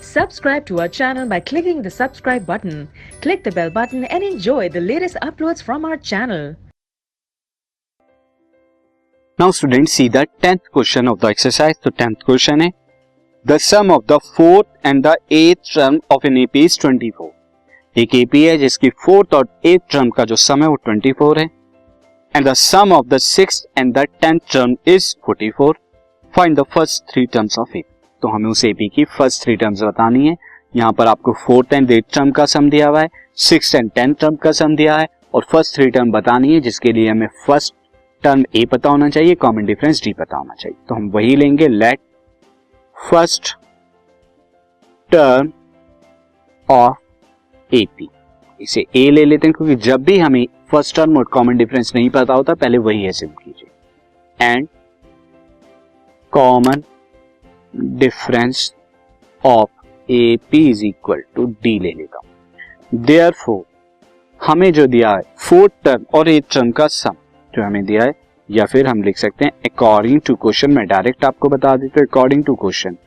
Subscribe to our channel by clicking the subscribe button. Click the bell button and enjoy the latest uploads from our channel. Now students, see the 10th question of the exercise. तो 10th question है the sum of the 4th and the 8th term of an AP is 24. एक AP है जिसकी 4th और 8th term का जो sum है वो 24 है. And the sum of the 6th and the 10th term is 44. Find the first 3 terms of AP. तो हमें उस AP की फर्स्ट 3 टर्म्स बतानी है. यहाँ पर आपको 4th एंड 8th टर्म का सम दिया हुआ है, 6th एंड 10th टर्म का सम दिया है और फर्स्ट 3 टर्म बतानी है जिसके लिए हमें फर्स्ट टर्म A पता होना चाहिए, कॉमन डिफरेंस D पता होना चाहिए. तो हम वही लेंगे. Let first term of AP, इसे A ले लेते हैं क्योंकि जब भी हमें फर्स्ट टर्म और कॉमन डिफरेंस नहीं पता होता पहले वही ऐसे कीजिए. And common difference of AP is equal to D ले लेगा. देयरफॉर हमें जो दिया है 4th टर्म और 8th टर्म का सम जो हमें दिया है, या फिर हम लिख सकते हैं अकॉर्डिंग टू क्वेश्चन. मैं डायरेक्ट आपको बता देता हूं according to question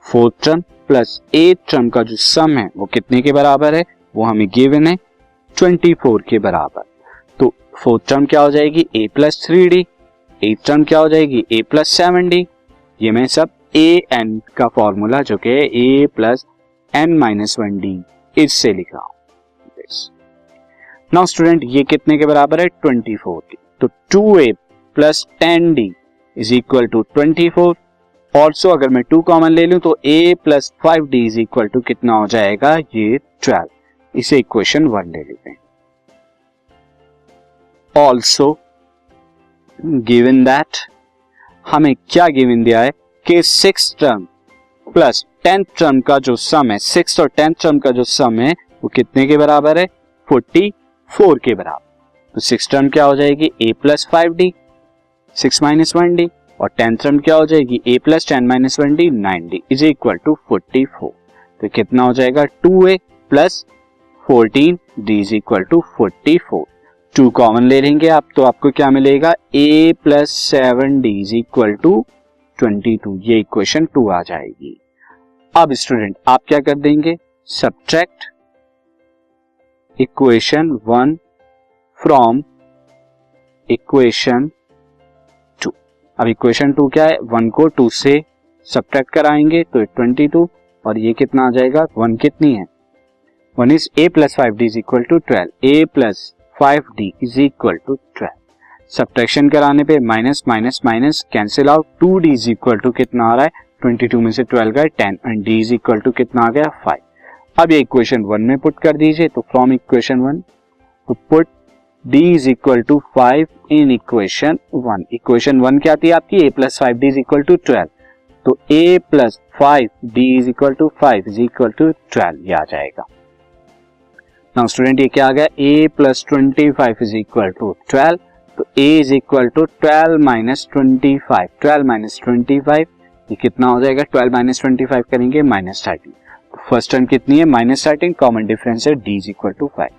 4th term plus 8th term का जो सम है वो कितने के बराबर है, वो हमें गिवन है 24 के बराबर. तो 4th टर्म क्या हो जाएगी A plus 3D, 8th term क्या हो जाएगी A प्लस 7D. ये मैं सब ए एन का फॉर्मूला जो कि A plus N minus 1D इससे लिख रहा हूं. नाउ स्टूडेंट ये कितने के बराबर है 24 के. तो 2A plus 10D is equal to 24. Also अगर मैं 2 कॉमन ले लूं तो A plus 5D is equal to कितना हो जाएगा, ये 12. इसे इक्वेशन 1 ले लेते हैं. ऑल्सो गिवन दैट हमें क्या गिवन दिया है कि 6th term plus 10th term का जो सम है, 6th और 10th टर्म का जो सम है वो कितने के बराबर है, 44 के बराबर. तो 6th टर्म क्या हो जाएगी A plus 5D 6 minus 1D और 10th टर्म क्या हो जाएगी A plus 10 minus 1D 9D is equal to 44. तो कितना हो जाएगा 2A plus 14D is equal to 44. 2 common ले लेंगे आप तो आपको क्या मिलेगा A plus 7D is equal to 22. ये इक्वेशन 2 आ जाएगी. अब स्टूडेंट आप क्या कर देंगे, सब्ट्रैक्ट इक्वेशन 1 फ्रॉम इक्वेशन 2. अब इक्वेशन 2 क्या है, 1 को 2 से सब्ट्रैक्ट कराएंगे तो 22 और ये कितना आ जाएगा, 1 कितनी है, 1 is A plus 5D is equal to 12. A plus 5D is equal to 12. Subtraction कराने पे minus minus minus cancel out. 2D is equal to कितना आ रहा है, 22 में से 12 गए 10 and D is equal to कितना आ गया 5. अब ये इक्वेशन 1 में पुट कर दीजिए. तो फ्रॉम इक्वेशन 1 तो put D is equal to 5 in equation 1. Equation 1 क्या आती है आपकी, A plus 5D is equal to 12. तो A plus 5D is equal to 5 is equal to 12 ये आ जाएगा. नाउ स्टूडेंट ये क्या आ गया, A plus 25 is equal to 12. तो A is equal to 12 minus 25. 12 minus 25 ये कितना हो जाएगा, 12 माइनस 25 करेंगे माइनस 13. तो फर्स्ट टर्म कितनी है माइनस 13, कॉमन डिफरेंस है D is equal to 5.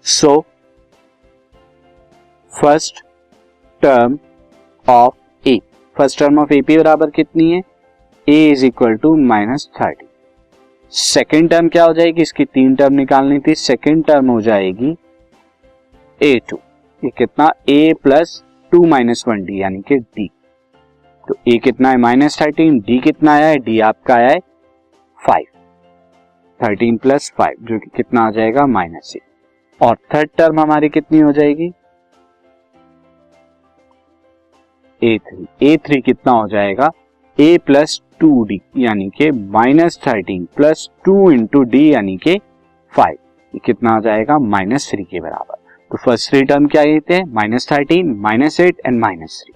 So first term of A, first term of AP बराबर कितनी है, A is equal to minus 30. Second term क्या हो जाएगी, इसकी 3 टर्म निकालनी थी. सेकेंड टर्म हो जाएगी A2. ये कितना A प्लस 2 माइनस 1D यानी कि D. तो A कितना है माइनस 13, D कितना आया है, D आपका आया है 5. 13 प्लस 5 जो कि कितना आ जाएगा माइनस 6. और थर्ड टर्म हमारी कितनी हो जाएगी A3. A3 कितना हो जाएगा A प्लस 2D यानी कि माइनस 13 प्लस 2 इंटू D यानी कि 5. ये कितना आ जाएगा माइनस 3 के बराबर. तो फर्स्ट 3 टर्म क्या कहते हैं, माइनस 13 माइनस 8 एंड माइनस 3.